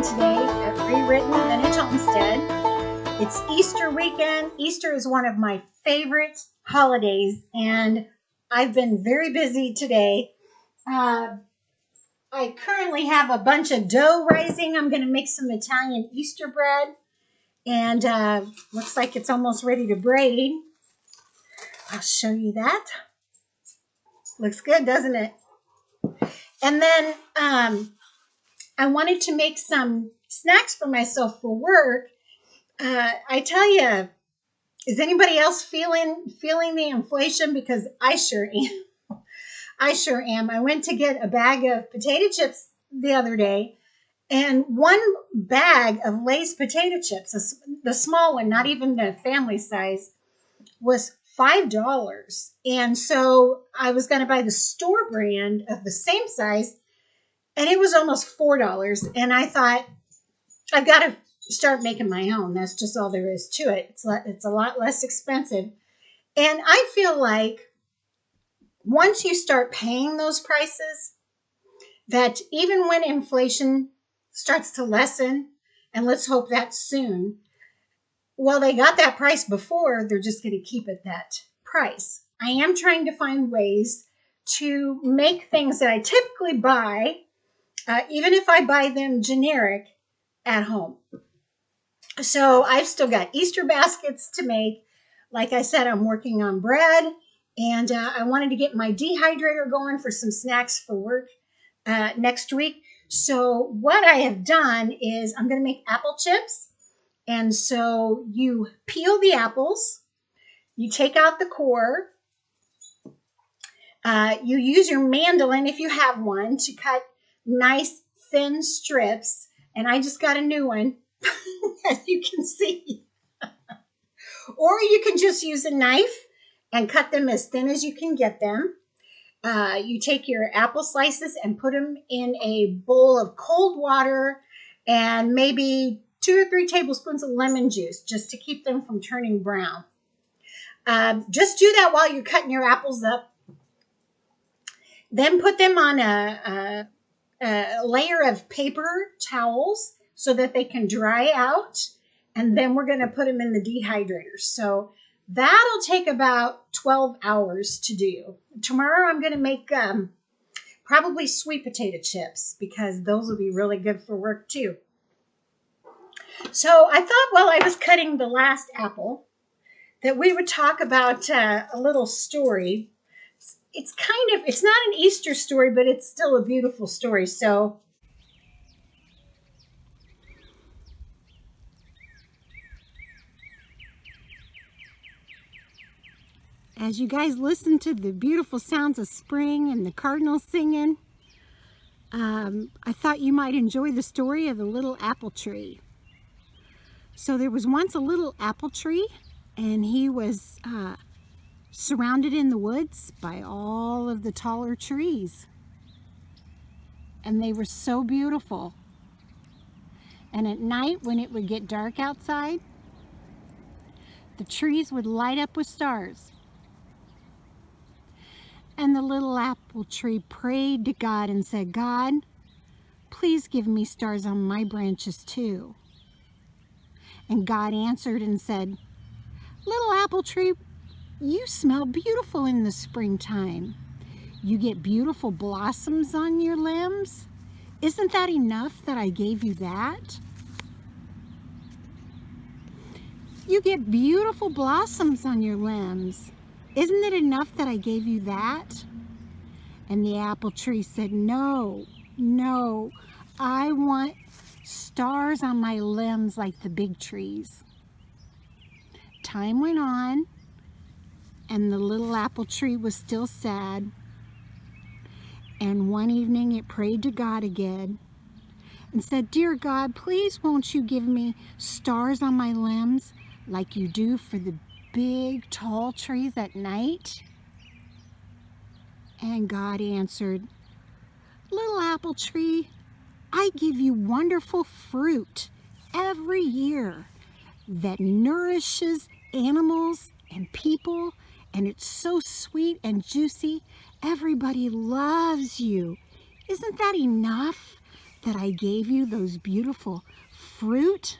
morning today at Re-Ritten Vintage Homestead. It's Easter weekend. Easter is one of my favorite holidays, and I've been very busy today. I currently have a bunch of dough rising. I'm going to make some Italian Easter bread, and looks like it's almost ready to braid. I'll show you that. Looks good, doesn't it? And then I wanted to make some snacks for myself for work. I tell you, is anybody else feeling the inflation? Because I sure am. I sure am. I went to get a bag of potato chips the other day, and one bag of Lay's potato chips, the small one, not even the family size, was $5. And so I was going to buy the store brand of the same size, and it was almost $4. And I thought, I've got to start making my own. That's just all there is to it. It's a lot less expensive. And I feel like once you start paying those prices, that even when inflation starts to lessen, and let's hope that soon, well, they got that price before, they're just going to keep it that price. I am trying to find ways to make things that I typically buy, even if I buy them generic, at home. So I've still got Easter baskets to make. Like I said, I'm working on bread, and I wanted to get my dehydrator going for some snacks for work next week. So what I have done is I'm going to make apple chips. And so you peel the apples, you take out the core, you use your mandolin if you have one to cut nice thin strips. And I just got a new one, as you can see. Or you can just use a knife and cut them as thin as you can get them. You take your apple slices and put them in a bowl of cold water and maybe 2 or 3 tablespoons of lemon juice just to keep them from turning brown. Just do that while you're cutting your apples up. Then put them on a layer of paper towels so that they can dry out. And then we're going to put them in the dehydrator. So that'll take about 12 hours to do. Tomorrow I'm going to make probably sweet potato chips because those will be really good for work too. So I thought while I was cutting the last apple that we would talk about a little story. It's not an Easter story, but it's still a beautiful story. So as you guys listen to the beautiful sounds of spring and the cardinals singing, I thought you might enjoy the story of the little apple tree. So there was once a little apple tree, and he was surrounded in the woods by all of the taller trees. And they were so beautiful. And at night, when it would get dark outside, the trees would light up with stars. And the little apple tree prayed to God and said, God, please give me stars on my branches too. And God answered and said, little apple tree, you smell beautiful in the springtime. You get beautiful blossoms on your limbs. Isn't that enough that I gave you that? You get beautiful blossoms on your limbs. Isn't it enough that I gave you that? And the apple tree said, no, I want stars on my limbs like the big trees. Time went on, and the little apple tree was still sad. And one evening it prayed to God again and said, dear God, please won't you give me stars on my limbs like you do for the big tall trees at night? And God answered, little apple tree, I give you wonderful fruit every year that nourishes animals and people, and it's so sweet and juicy. Everybody loves you. Isn't that enough that I gave you those beautiful fruit?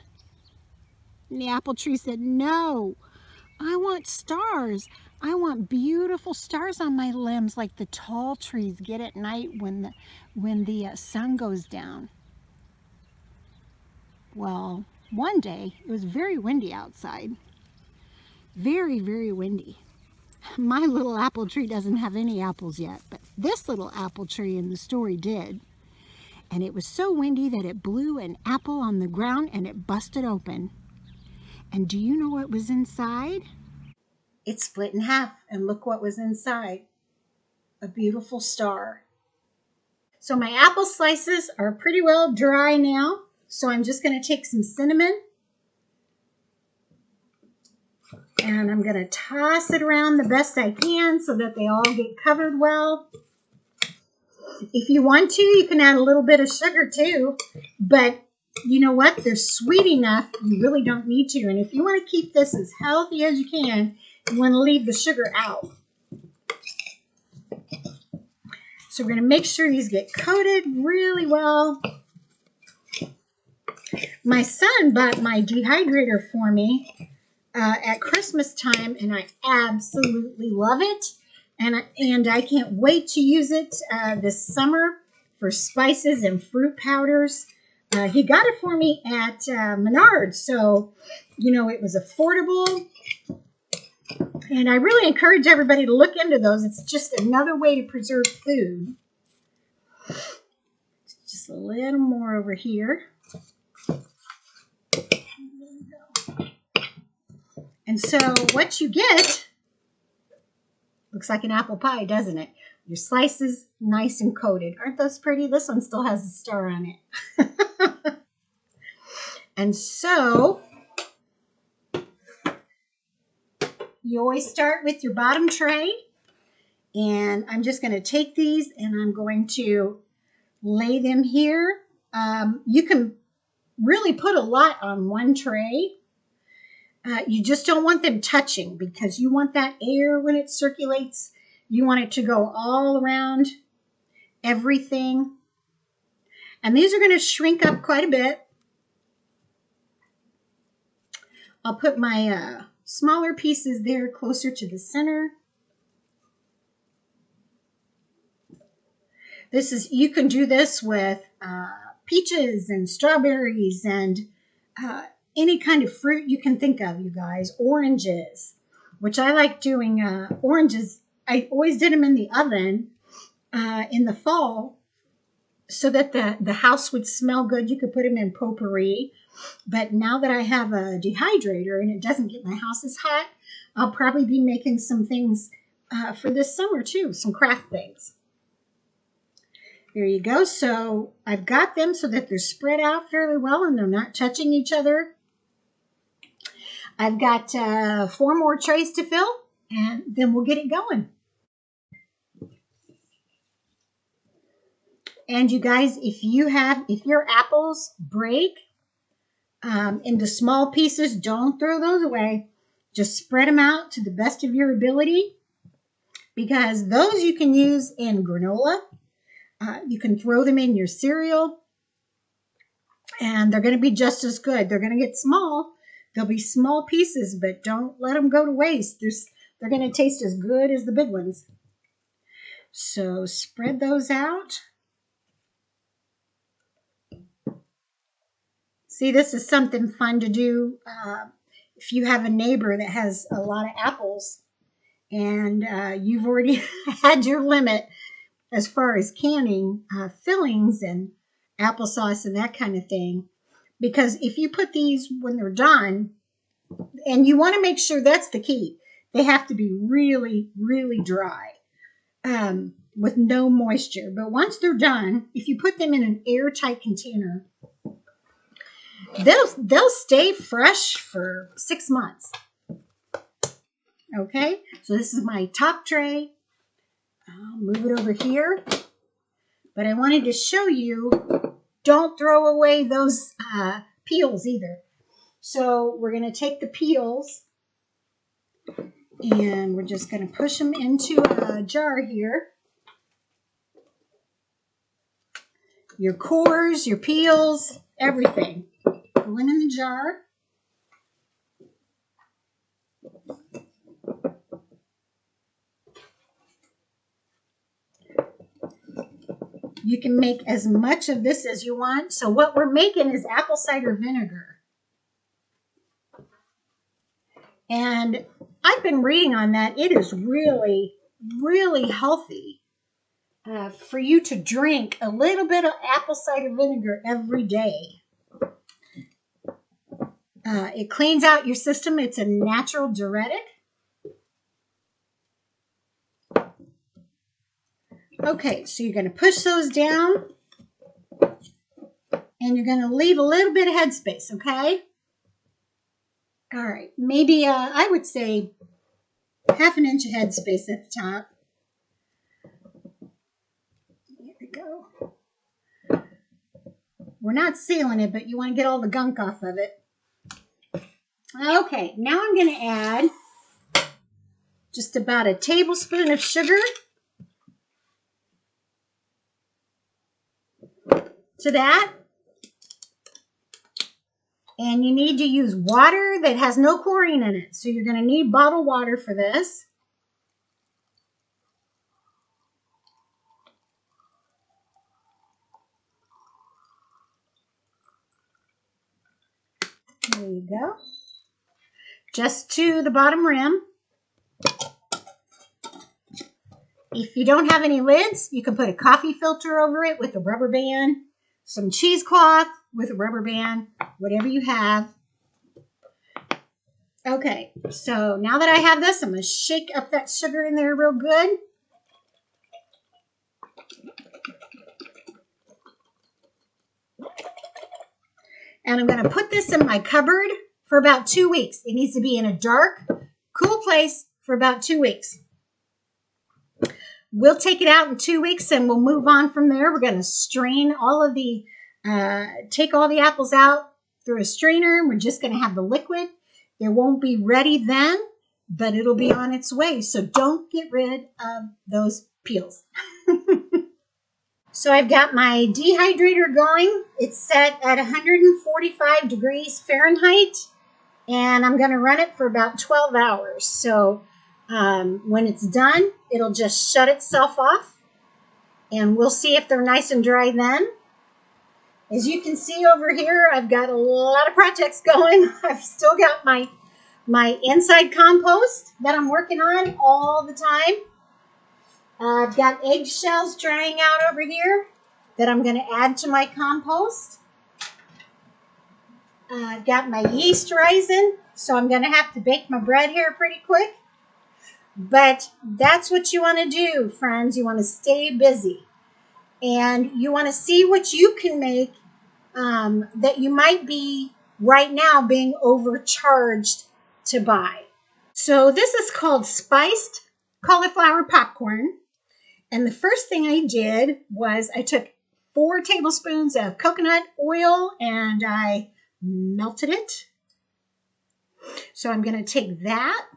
And the apple tree said, no, I want stars. I want beautiful stars on my limbs like the tall trees get at night when the sun goes down. Well, one day, it was very windy outside. Very, very windy. My little apple tree doesn't have any apples yet, but this little apple tree in the story did. And it was so windy that it blew an apple on the ground and it busted open. And do you know what was inside? It split in half, and look what was inside. A beautiful star. So my apple slices are pretty well dry now. So I'm just going to take some cinnamon and I'm going to toss it around the best I can so that they all get covered well. If you want to, you can add a little bit of sugar too, but you know what? They're sweet enough, you really don't need to. And if you want to keep this as healthy as you can, you want to leave the sugar out. So we're going to make sure these get coated really well. My son bought my dehydrator for me at Christmas time, and I absolutely love it. And I can't wait to use it this summer for spices and fruit powders. He got it for me at Menards, so, you know, it was affordable. And I really encourage everybody to look into those. It's just another way to preserve food. Just a little more over here. And so what you get looks like an apple pie, doesn't it? Your slices nice and coated. Aren't those pretty? This one still has a star on it. And so you always start with your bottom tray. And I'm just going to take these and I'm going to lay them here. You can really put a lot on one tray. You just don't want them touching because you want that air when it circulates. You want it to go all around everything. And these are going to shrink up quite a bit. I'll put my smaller pieces there closer to the center. You can do this with peaches and strawberries and any kind of fruit you can think of, you guys. Oranges, which I like doing oranges. I always did them in the oven in the fall so that the house would smell good. You could put them in potpourri. But now that I have a dehydrator and it doesn't get my house as hot, I'll probably be making some things for this summer too, some craft things. There you go. So I've got them so that they're spread out fairly well and they're not touching each other. I've got 4 more trays to fill and then we'll get it going. And you guys, if your apples break into small pieces, don't throw those away. Just spread them out to the best of your ability because those you can use in granola. You can throw them in your cereal and they're going to be just as good. They're going to get small. They'll be small pieces, but don't let them go to waste. They're going to taste as good as the big ones. So spread those out. See, this is something fun to do if you have a neighbor that has a lot of apples and you've already had your limit as far as canning fillings and applesauce and that kind of thing. Because if you put these when they're done, and you want to make sure that's the key, they have to be really, really dry with no moisture. But once they're done, if you put them in an airtight container, they'll stay fresh for 6 months. Okay, so this is my top tray. I'll move it over here. But I wanted to show you, don't throw away those peels either. So we're going to take the peels and we're just going to push them into a jar here. your cores, your peels, everything. Go in the jar. You can make as much of this as you want. So what we're making is apple cider vinegar. And I've been reading on that. It is really, really healthy for you to drink a little bit of apple cider vinegar every day. It cleans out your system. It's a natural diuretic. Okay, so you're going to push those down. And you're going to leave a little bit of headspace, okay? All right, maybe I would say half an inch of headspace at the top. There we go. We're not sealing it, but you want to get all the gunk off of it. Okay, now I'm going to add just about a tablespoon of sugar to that. And you need to use water that has no chlorine in it. So you're going to need bottled water for this. There you go. Just to the bottom rim. If you don't have any lids, you can put a coffee filter over it with a rubber band, some cheesecloth with a rubber band, whatever you have. Okay, so now that I have this, I'm going to shake up that sugar in there real good. And I'm going to put this in my cupboard for about 2 weeks. It needs to be in a dark, cool place for about 2 weeks. We'll take it out in 2 weeks and we'll move on from there. We're going to strain all of the, take all the apples out through a strainer. We're just going to have the liquid. It won't be ready then, but it'll be on its way. So don't get rid of those peels. So I've got my dehydrator going. It's set at 145 degrees Fahrenheit, and I'm going to run it for about 12 hours. So when it's done, it'll just shut itself off, and we'll see if they're nice and dry then. As you can see over here, I've got a lot of projects going. I've still got my inside compost that I'm working on all the time. I've got eggshells drying out over here that I'm going to add to my compost. I've got my yeast rising, so I'm going to have to bake my bread here pretty quick. But that's what you want to do, friends. You want to stay busy. And you want to see what you can make that you might be right now being overcharged to buy. So this is called spiced cauliflower popcorn. And the first thing I did was I took 4 tablespoons of coconut oil and I melted it. So I'm going to take that.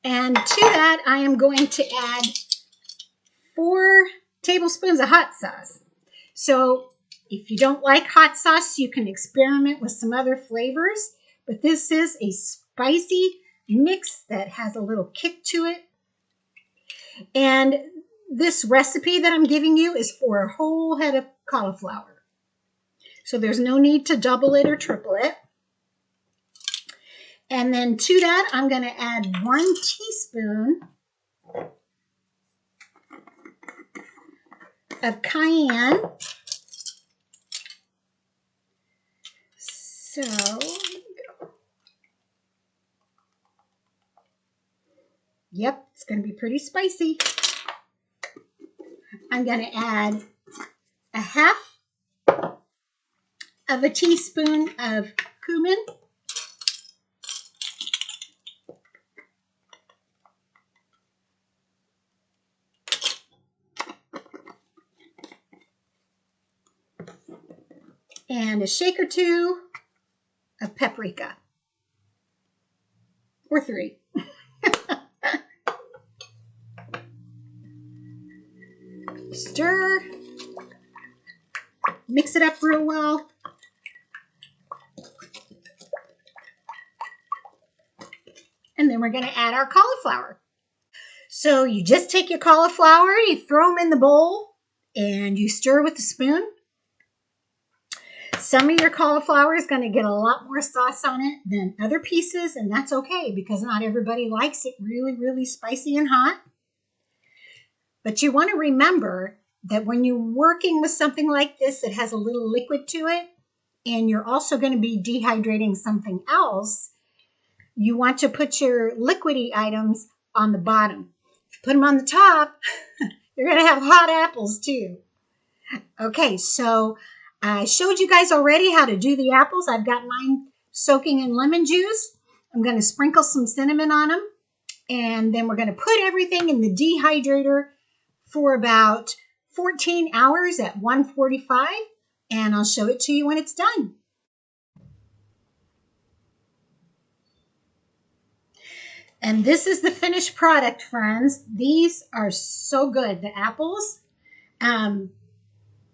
And to that, I am going to add 4 tablespoons of hot sauce. So if you don't like hot sauce, you can experiment with some other flavors. But this is a spicy mix that has a little kick to it. And this recipe that I'm giving you is for a whole head of cauliflower. So there's no need to double it or triple it. And then to that, I'm going to add 1 teaspoon of cayenne. So, yep, it's going to be pretty spicy. I'm going to add a half of a teaspoon of cumin. And a shake or 2 of paprika. Or 3. Stir. Mix it up real well. And then we're going to add our cauliflower. So you just take your cauliflower, you throw them in the bowl, and you stir with a spoon. Some of your cauliflower is going to get a lot more sauce on it than other pieces, and that's okay because not everybody likes it really, really spicy and hot. But you want to remember that when you're working with something like this, it has a little liquid to it, and you're also going to be dehydrating something else. You want to put your liquidy items on the bottom. If you put them on the top, you're going to have hot apples too. Okay, so I showed you guys already how to do the apples. I've got mine soaking in lemon juice. I'm going to sprinkle some cinnamon on them. And then we're going to put everything in the dehydrator for about 14 hours at 145. And I'll show it to you when it's done. And this is the finished product, friends. These are so good, the apples. And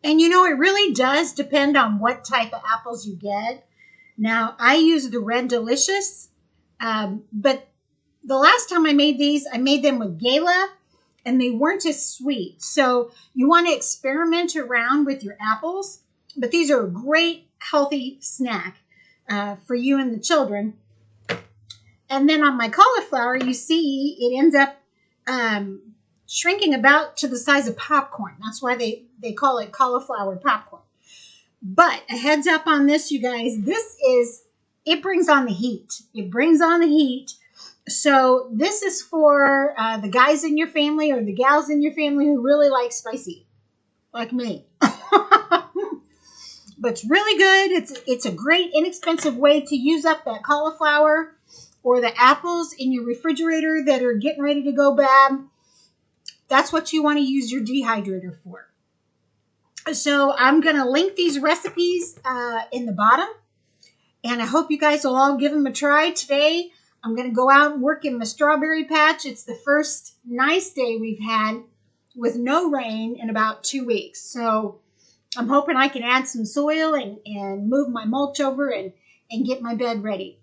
you know, it really does depend on what type of apples you get. Now, I use the Red Delicious, but the last time I made these, I made them with Gala, and they weren't as sweet. So you want to experiment around with your apples, but these are a great, healthy snack for you and the children. And then on my cauliflower, you see it ends up shrinking about to the size of popcorn. That's why they call it cauliflower popcorn. But a heads up on this, you guys, it brings on the heat. It brings on the heat. So this is for the guys in your family or the gals in your family who really like spicy, like me. But it's really good. It's a great, inexpensive way to use up that cauliflower or the apples in your refrigerator that are getting ready to go bad. That's what you want to use your dehydrator for. So I'm going to link these recipes in the bottom. And I hope you guys will all give them a try today. I'm going to go out and work in my strawberry patch. It's the first nice day we've had with no rain in about 2 weeks. So I'm hoping I can add some soil and move my mulch over and get my bed ready.